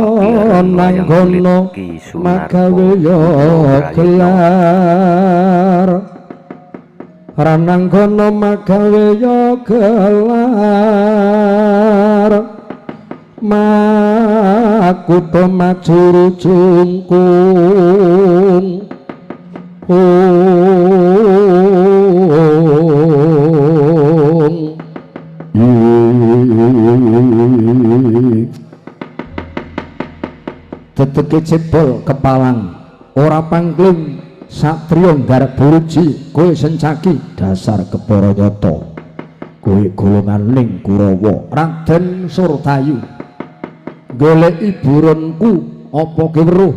Rananggono magawe yo gelar Rananggono magawe yo gelar Makuto majuru jungkung Teteke jebol kepalang ora pangling satriya nggarap buruji kowe sencaki dasar kebarayata kowe golongan ning Kurawa Raden Surtayu goleki buronku apa keweruh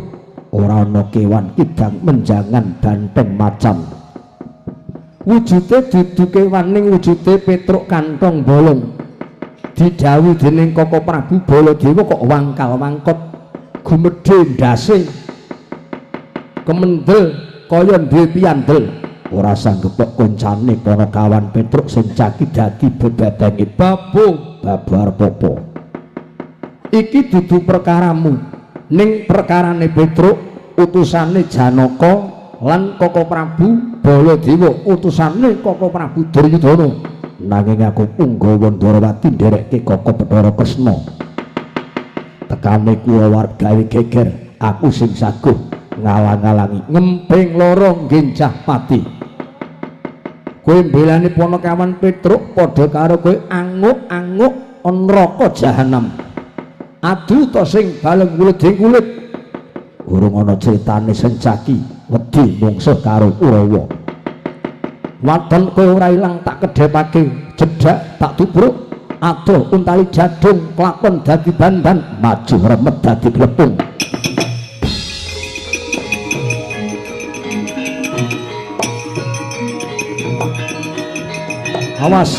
ora ana kewan kidang menjangan banteng macan wujude dudu kewan ning wujude petruk kantong bolong didhawuhi dening Koko Prabu Baladewa kok wangkal wangkot gumedhe ndase kemendel kaya duwe piyandel ora sanggup kok koncane para kawan Petruk sing caki dadi bebadange babar popo iki dudu perkaramu ning perkarane Petruk utusane Janaka lan Koko Prabu Baladewa utusane Koko Prabu Duryudana nanging aku Unggawa Ndarawati nderekke Koko Bathara Kresna tekane kulawargawe geger aku sing saguh ngalang-alangi ngemping loro ngenjah pati kowe mbelani Panakawan Petruk padha karo kowe anguk-anguk neraka jahanam adu to sing baleng kulit kulit urung ana critane sencaki wedi mungsuh karo Kurawa wadon kowe ora ilang tak kedhepake jedhak tak tubruk adoh untali jadung kelakon dadi bandan maju remet dadi glepung awas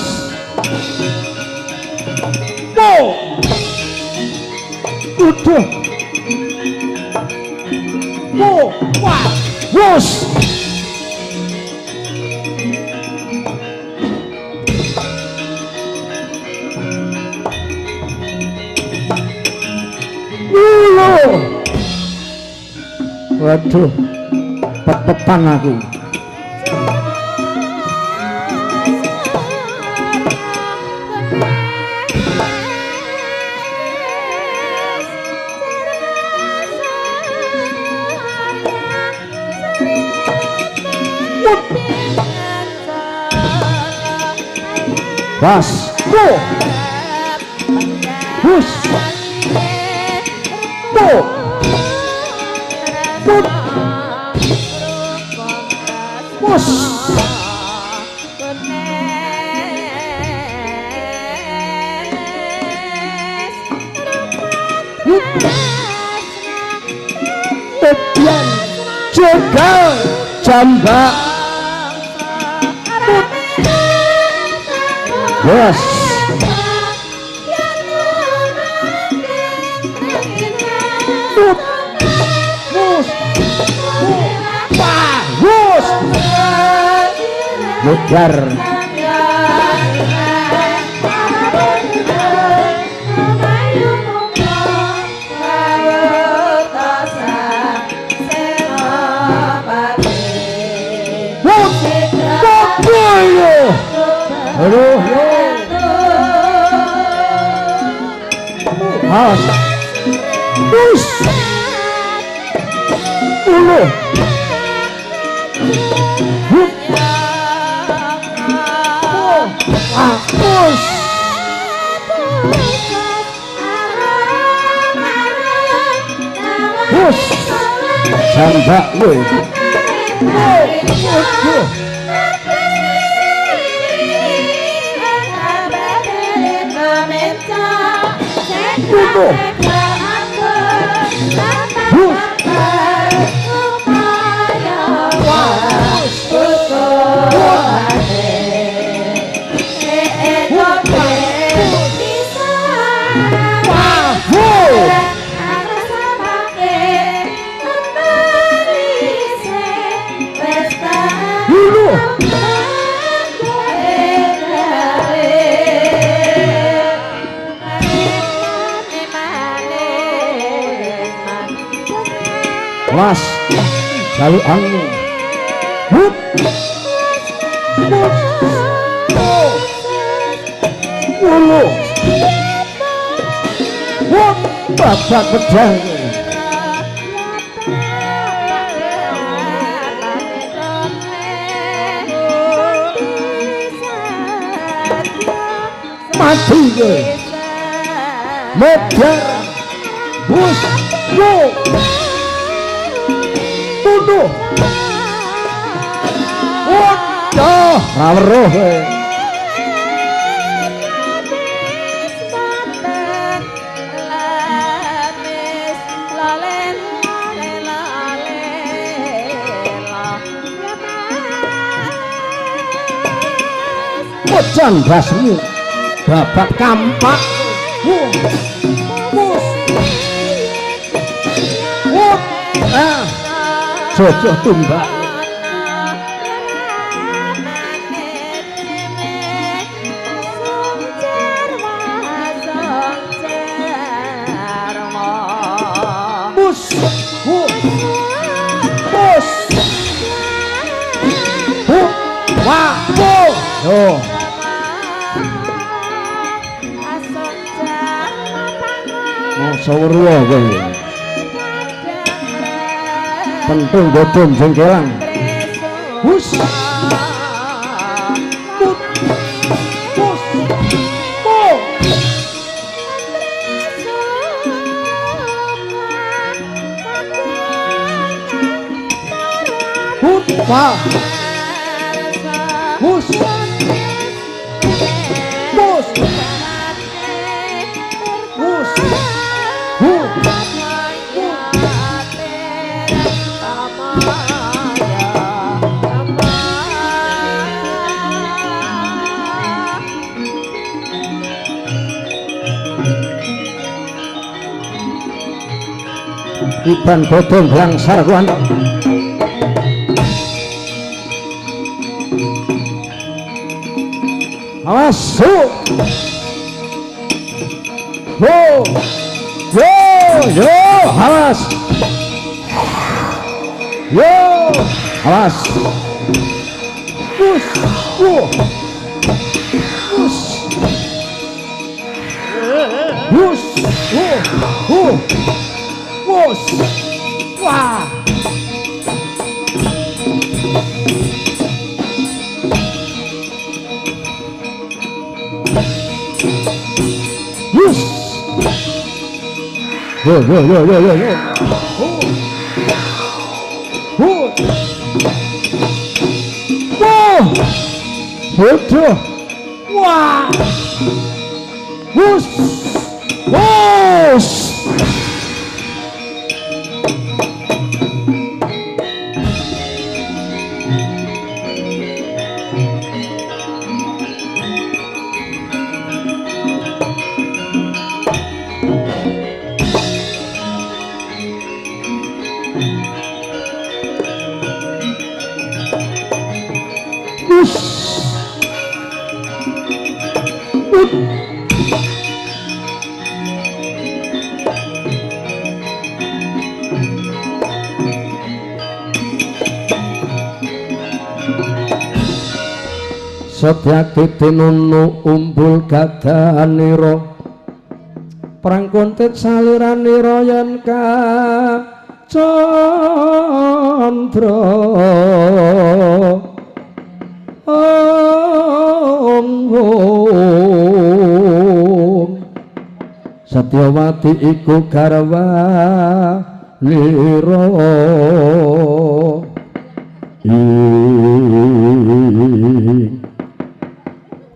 udah wah wus waduh pet-petan aku was hus Tetian jegal jambak yes Mudar aduh has bus ulu bus bus jambak lu was jaluk angin hut mulu hut babak pedang mati ke medar bus yo bunuh wadah raweruh Ojan basmu babak kampak jojo tumbak bus wah yo saweruh kowe pentung godhong jengkelan hus put pus po hut pa hus pus hus Iban godhong blangsar kuwi awas yo awas yo awas bus wah bus yo bodoh wah bus Sedyake tinunu umbul gadanira perang kontit saliranira yen ka candra Satyawati iku garwanira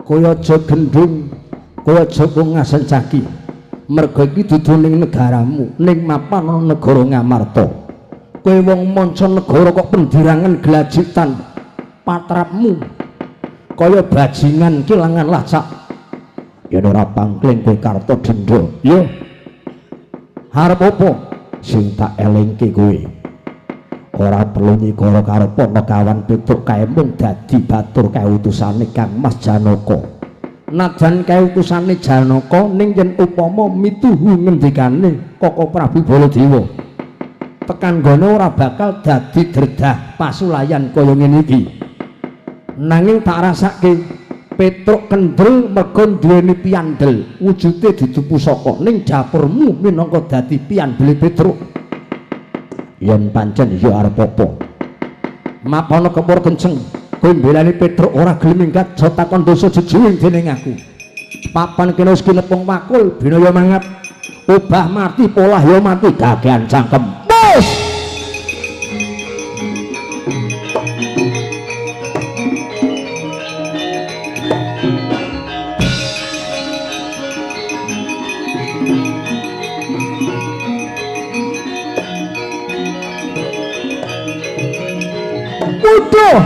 kaya aja gendung kaya aja ngasencaki merga iki dudu ning negaramu ning mapan ana negara Ngamarta kowe wong manca negara kok pendirangan gelajitan patrapmu kaya bajingan kilangan lacak yen ora pangkling kowe karta denda ya arep apa sing tak elingke kowe ora perlu nyikara karo Panakawan Petruk kae mung dadi batur kae utusane Kang Mas Janaka. Najan kae utusane Janaka ning yen upama mituhu ngendikane Koko Prabu Baladewa. tekan gone ora bakal dadi dredah pasulayan kaya ngene iki. Nanging tak rasake Petruk kendel mergo duweni piandel, wujude dudu pusaka ning dapurmu minangka dadi piandele Petruk. Yen pancen ya arep apa? Mapono kepur kenceng, kowe mbelani Petruk ora gelem minggat aja takon dosa jejuwing dening aku. Papan kene wis kinepung wakul binaya mangat. Obah mati polah ya mati gagean cangkem. Wis. Udah.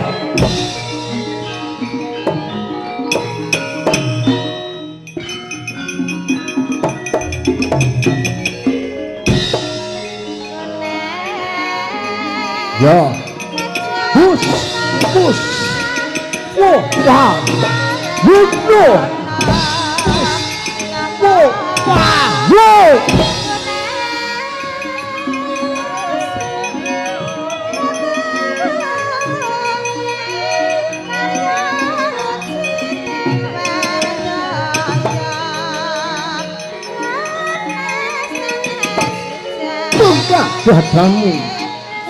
Ya. Bus. Bus. Wah. Wah. Udah. Bus. Wah. Wah. Wah. Dadamu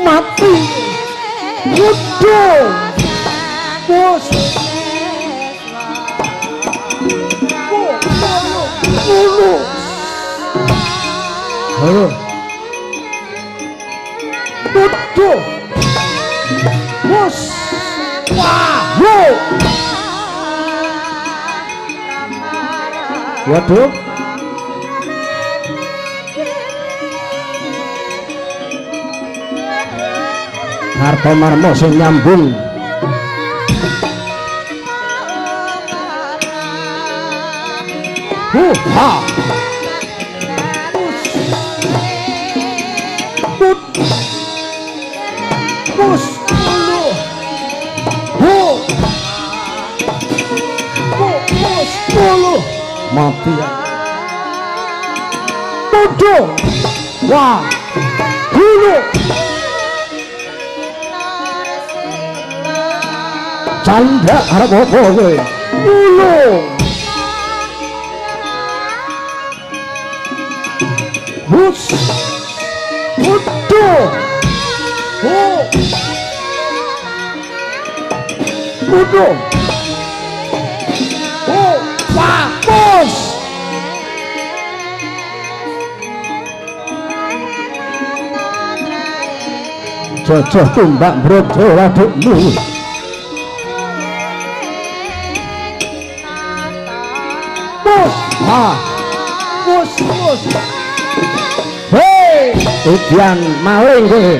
mati udah bos halo udah bos waduh harta marmo sing nyambung ha bus mati ya bodoh wah dulu canda harap apa kowe ulung bus utuh utuh wah bos cocok tumbak brojo wadukmu bos hei ujian maling kowe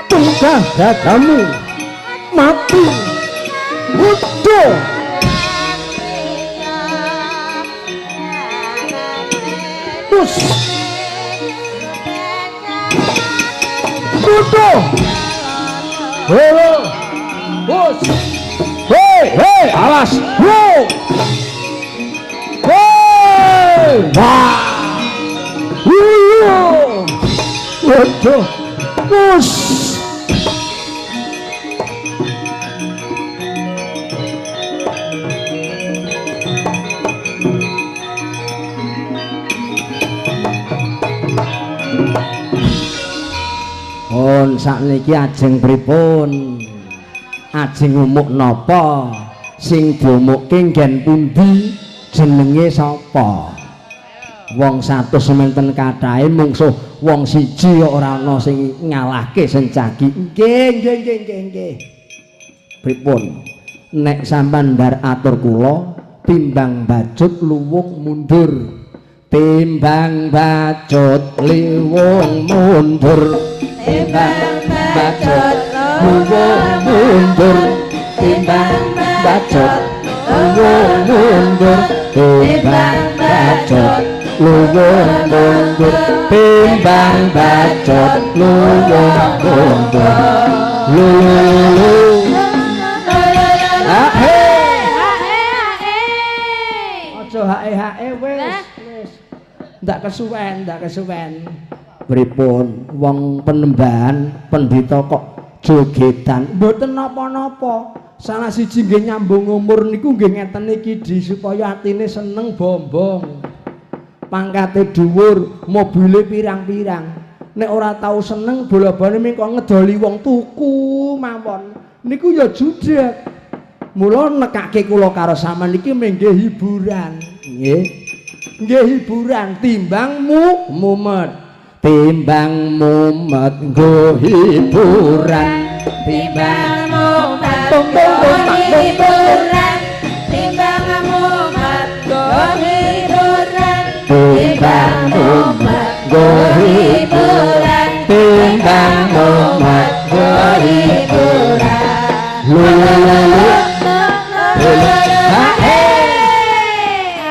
tunggang dadamu mati udah bus udah halo bos hei awas wow hei wah waduh bos sakniki ajeng pripun ajeng umuk napa sing diumukke nggen pundi jenenge sapa wong 100 semanten kathahe mungsuh wong siji ora ana sing ngalahke Sencaki nggih pripun nek sampean ndar atur kula timbang Bacut luwung mundur timbang Bacut liwung mundur timbang Bacut luwung mundur timbang Bacut luwung mundur timbang Bacut luwung mundur timbang Bacut luwung mundur Aja hae wis. Ndak kesuwen. Pripun wong Penembahan pendhita kok jogedan? Mboten napa-napa. Salah siji nggih nyambung umur niku nggih ngeten iki supaya atine seneng bombong. Pangkate dhuwur, mobile pirang-pirang. Nek ora tau seneng bola-balane mengko ngedoli wong tuku mawon. Niku ya judek. Mula nekake kula karo sampean iki nggih hiburan. Nggih. Nggih hiburan timbang mumet. Timbang mumet nggo hiburan. Timbang mumet nggo hiburan. Timbang mumet nggo hiburan. Timbang mumet nggo hiburan. Timbang mumet nggo hiburan.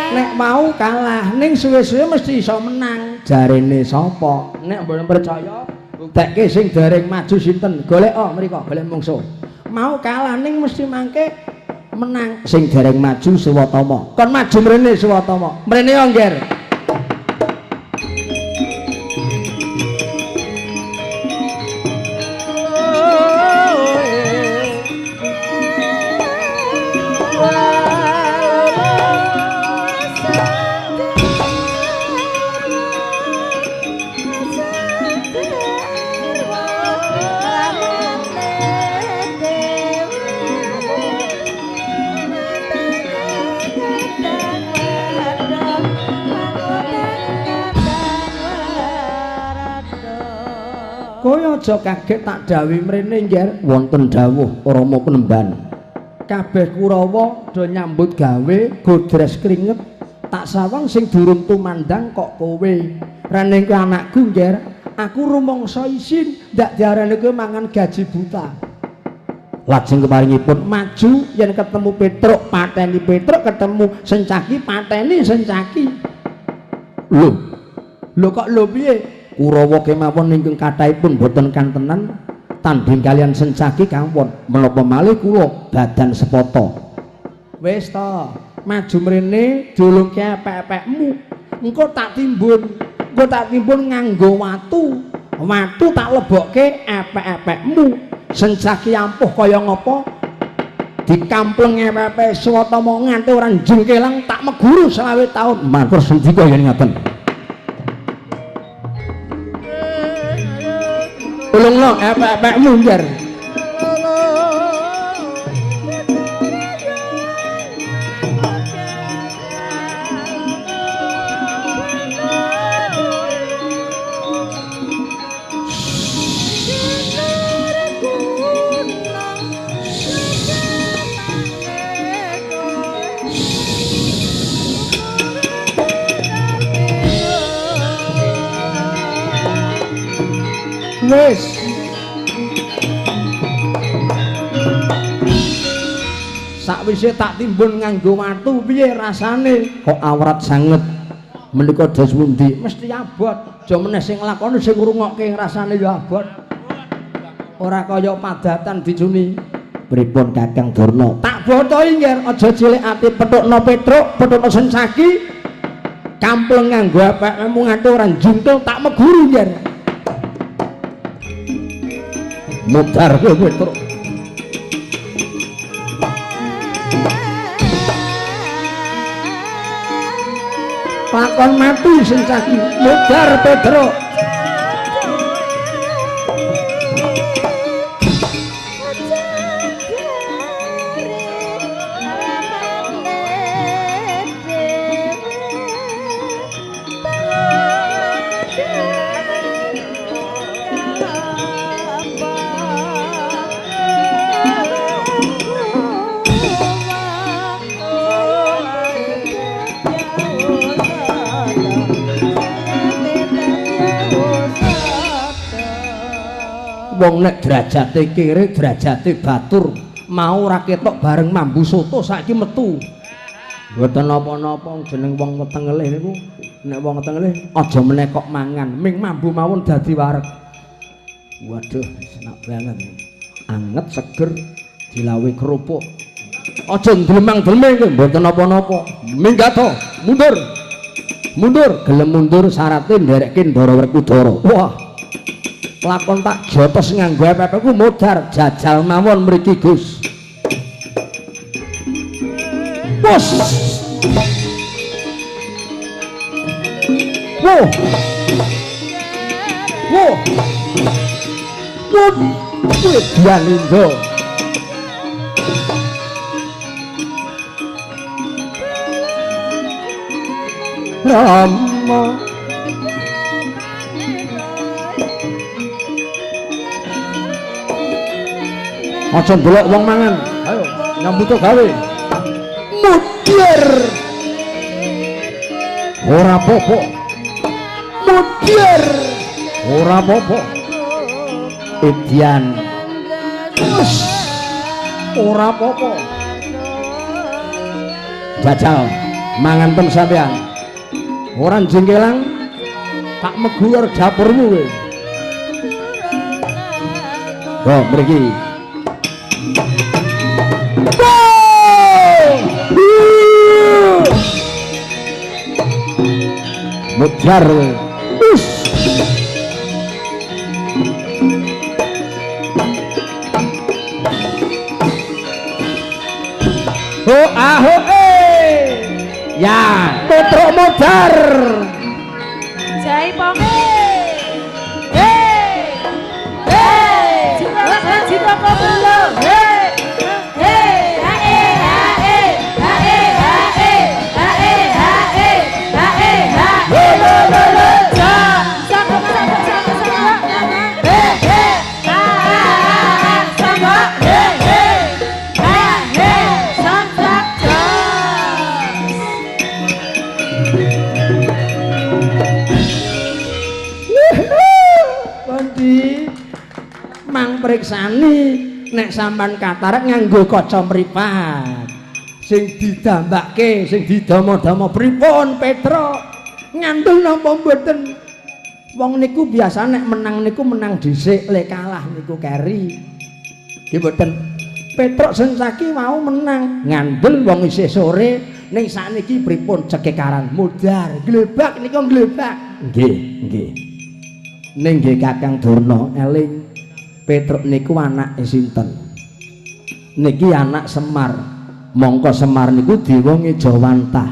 Nek mau kalah ning suwe-suwe mesti iso menang. Jarene sapa? Nek mboten percaya, buktekke sing dereng maju sinten? Golek mriko, golek mungsuh. Mau kalah ning mesti mangke menang. Sing dereng maju Suwatama. Kon maju mrene Suwatama. Mrene yo ngger. Kowe aja kaget tak dawuhi mrene nggih wonten dawuh Rama Penembahan. Kabeh Kurawa do nyambut gawe godres kringet tak sawang sing durung tumandang kok kowe. Rene ku anakku nggih, aku rumangsa isin ndak diarani kowe mangan gaji buta. Lajeng keparingipun maju yen ketemu Petruk pateni Petruk, ketemu Sencaki pateni Sencaki. Lho kok lho piye? Kurawa kemawon ingkang kathahipun boten kantenan tanding kalian Sencaki kawon menapa malih kula badan sepata. Wis ta, maju mrene dolongke epek-epekmu. Engko tak timbun nganggo watu. Watu tak lebokke epek-epekmu. Sencaki ampuh kaya ngapa? Dikampleng epek-epek Swatama nganti ora jengkelang tak meguru 20 taun. Matur sendika yen ngaten. Ulungno epek-epekmu njar. Wis sakwise tak timbun nganggo watu piye rasane kok awrat sanget menika dos pundi mesti abot aja meneh sing nglakoni sing ngrungokke rasane ya abot ora kaya padatan dicuni pripun Kakang Durna tak botohi nggih aja cilik ati petukno Petruk petukno Sencaki kampleng nganggo epekmu nganti ora njungkel tak meguru nggih mudar kowe Petruk lakon mati Sencaki mudar Petruk wong nek derajate kere derajate batur mau ora ketok bareng mambu soto saiki metu mboten napa-napa jeneng wong wetengelih niku nek wong wetengelih aja meneh kok mangan ming mambu mawon dadi wareg waduh enak banget anget seger dilawe kerupuk. Aja ndlemang-dlemeng kowe mboten napa-napa. Minggat to, mundur. Mundur, gelem mundur syaraté nderekke Ndara Werkudara. Wah. Lakon tak jotos nganggo epek-epekku modar jajal mawon mriki Gus. Bos. Wo. Wo. Wo. Dianindo. Rama. Aja ndelok wong mangan. Ayo nyambut gawe. Mudir. Ora apa-apa. Mudir. Ora apa-apa. Edian. Ora apa-apa. Jajal mangan tem sampean. Ora jengkelang tak megulur dapurmu kowe. Kok mriki. Mujar. Ho aho ya Petruk Modar. Jai ponge. Hei. Hei. Cita belum. Hei. Hei. Hae hae. Hae hae. Hae hae. Hae hae. Lo lo lo. Sama. Hei hei. Sama. Hei hei. Hei sama. Mang periksani nek sampean katarak nganggo kaca mripat sing didambake sing didama-dama pripun Petruk ngandel napa mboten wong niku biasa nek menang niku menang dhisik lek kalah niku keri nggih mboten Petruk sing saiki mau menang ngandel wong isih sore ning sakniki pripun cekekaran modar glebak niku glebak nggih ning nggih Kakang Durna eling Petruk niku anake sinten? Niki anak Semar. Mongko Semar niku diwonge Jawantah.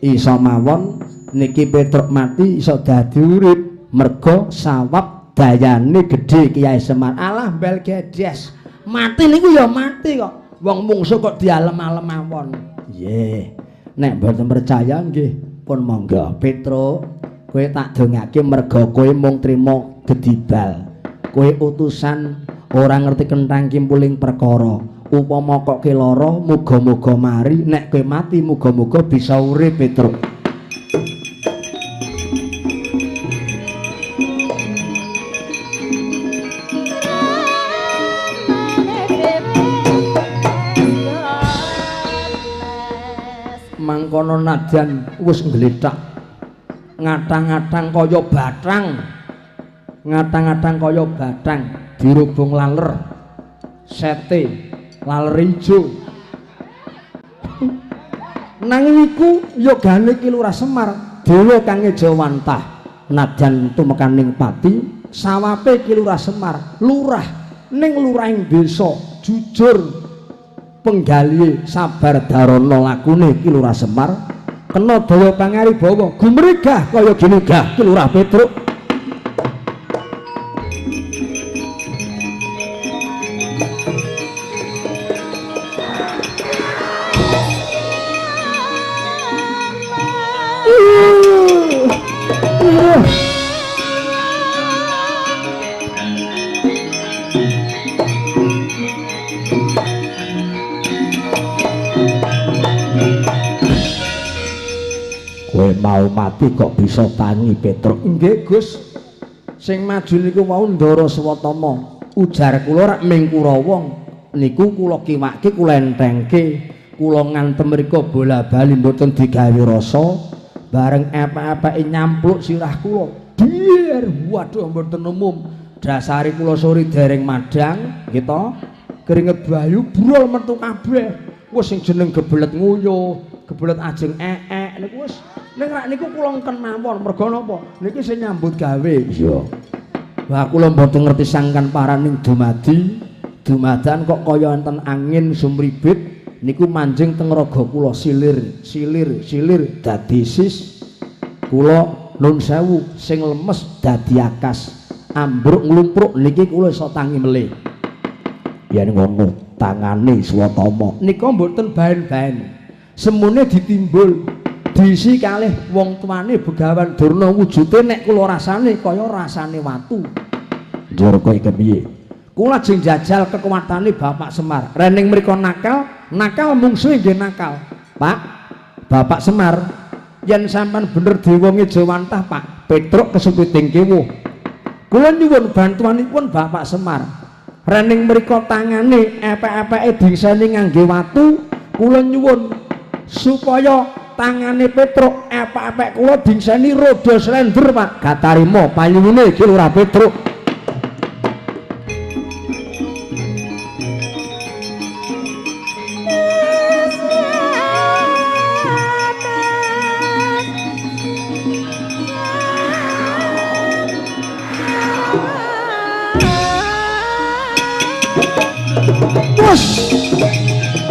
Iso mawon niki Petruk mati iso dadi urip merga sawab dayane gedhe Kiai Semar. Alah bel gedes. Mati niku ya mati kok. Wong mungsuh kok dialem-alem mawon. Nggih. Nek mboten percaya nggih pun monggo Petruk kowe tak dongake merga kowe mung trima gedibal kowe utusan ora ngerti kenthang kimpuling perkara upama kok ke lara muga-muga mari nek kowe mati muga-muga bisa urip Petruk. Mangkono nadyan wis nggletak ngatang-ngatang kaya bathang ngatang-ngatang kaya bathang dirubung laler sete laler ijo nanging iku yogane Ki Lurah Semar dewa kang Jawantah nadyan tumekaning pati sawape Ki Lurah Semar lurah ning lurahing desa jujur penggalihe sabar darana lakune Ki Lurah Semar kena daya pangaribawa gumregah kaya ginegah Ki Lurah Petruk. Mau mati kok bisa tangi Petruk. Nggih Gus sing maju niku wau Ndara Swatama ujar kula rak ming Kurawa niku kula kiwake kula entengke kula ngantem mriku bola bali mboten digawe rasa bareng apa-apake nyampluk sirah kula Biar waduh mboten umum. Dasari kula sore dereng madang kita keringet bayu brol metu kabeh. Wis sing jeneng gebelet nguyuh, gebelet ajeng niku wis ning rak niku kula ngken mawon merga napa? Niki sing nyambut gawe. Iya. Wah kula mboten ngerti sangkan paraning dumadan kok kaya enten angin sumribit niku manjing teng raga kula silir dadi sis. Kula nun sewu sing lemes dadi akas. Ambruk nglumpruk niki kula iso tangi melih. Yen ngono tangane Swatama nika mboten baen-baen. Semune ditimbul diisi kalih wong tuane Begawan Durna wujude nek kula rasane kaya rasane watu. Njur kowe kepiye? Kula jeng jajal kekuatane Bapak Semar. Rening mriku nakal mungsuhe nggih nakal. Pak, Bapak Semar, yen sampean bener diwonge Jawantah Pak, Petruk kesupiting kewuh. Kula nyuwun bantuanipun Bapak Semar. Rening mriku tangane epek-epeke dingseni ngangge watu, kula nyuwun supaya tangane Petruk epek-epek kula dingseni roda slender Pak. Gatarima panyuwune Ki Lurah Petruk.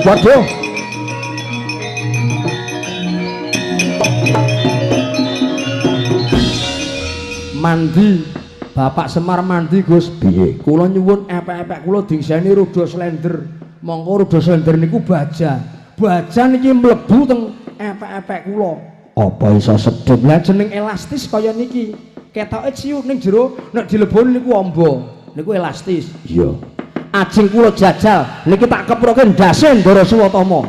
Waduh. Mandi, Bapak Semar mandi Gus. Piye? Kula nyuwun epek-epek kula dingseni roda slender. Monggo roda slender niku baja. Baja niki mlebu teng epek-epek kula. Apa iso sedhep? Lah jeneng elastis kaya niki. Ketoke ciu ning jero nek dileboni niku amba. Niku elastis. Iya. Ajeng kula jajal niki tak keproke ndase Ndara Swatama.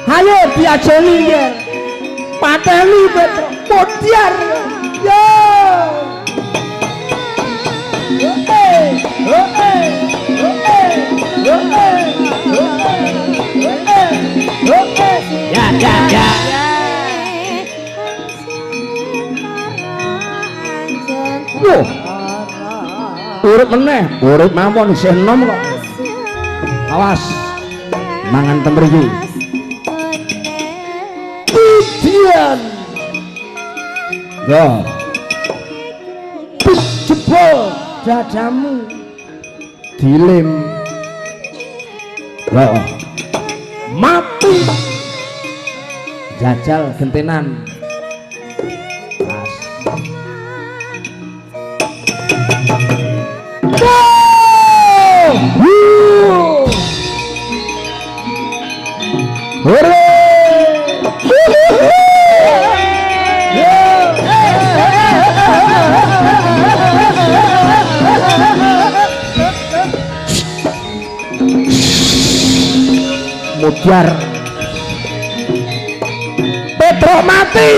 Ayo diajeni nggih. Pateni Petruk Podiar. Yo. Ya. Loh. Urip meneh, urip mawon isih enom kok. Awas. Mangan ten mriki. Pujian. Yo. Jebol dadamu dilem. Yo. Mati. Jajal gentenan. Mas. Hore! Mutiar Petruk mati.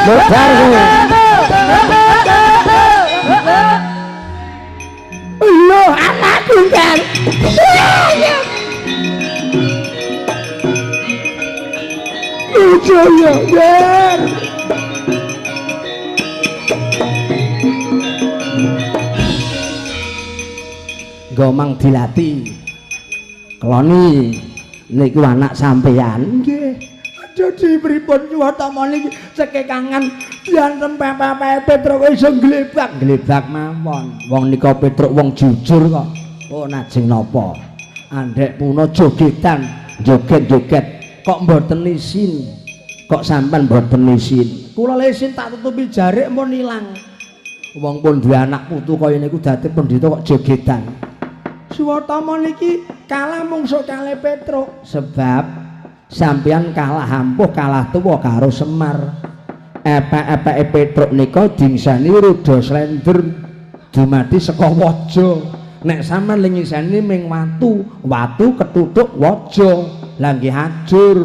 Mutiar lo anakku kan. Lucu ya. Gomang dilati keloni niku anak sampeyan nggih. Jadi pripun Swatama niki sekekangan diantem pepe Petruk iso glebak mawon. Wong nika Petruk wong jujur kok. Oh najeng napa? Andhek puna jogetan, joget-joget kok mboten isin. Kok sampean mboten isin? Kula isin tak tutupi jarik pun ilang. Wong pun duwe anak putu kaya niku dadi pendhita kok jogetan. Swatama niki kalah mungsuh kalih Petruk sebab sampeyan kalah ampuh kalah tuwa karo Semar. Epek-epeke Petruk nika dingsani roda slender dumadi saka waja. nek sampean lengiseni ming watu ketuthuk waja lah nggih hajur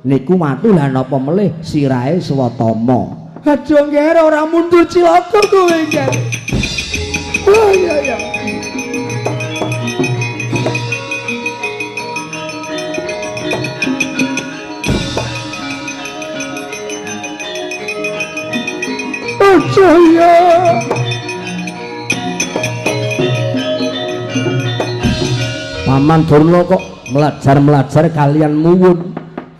niku watu lah napa melih sirahe Swatama aja ngger ora mundur cilaka kowe ngger oh iya iya Jaya Paman Durna kok melajar kalian muwun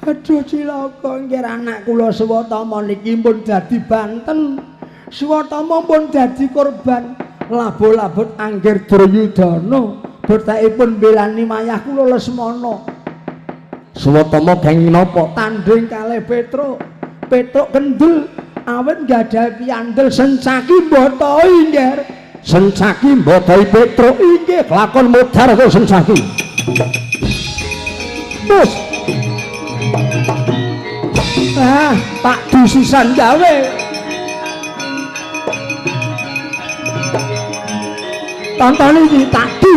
aduh cilaka nggih anak kula Swatama niki pun dadi banten Swatama pun dadi korban labot-labot angger Duryudana betaipun belani mayah kula Lesmana Swatama kenging napa tanding kalih Petruk kendel awet gadah piandel sencaki mbotoi nggih sencaki mbotoi Petruk inggih lakon modar kok sencaki bos tak dusisan gawe tonton iki tak du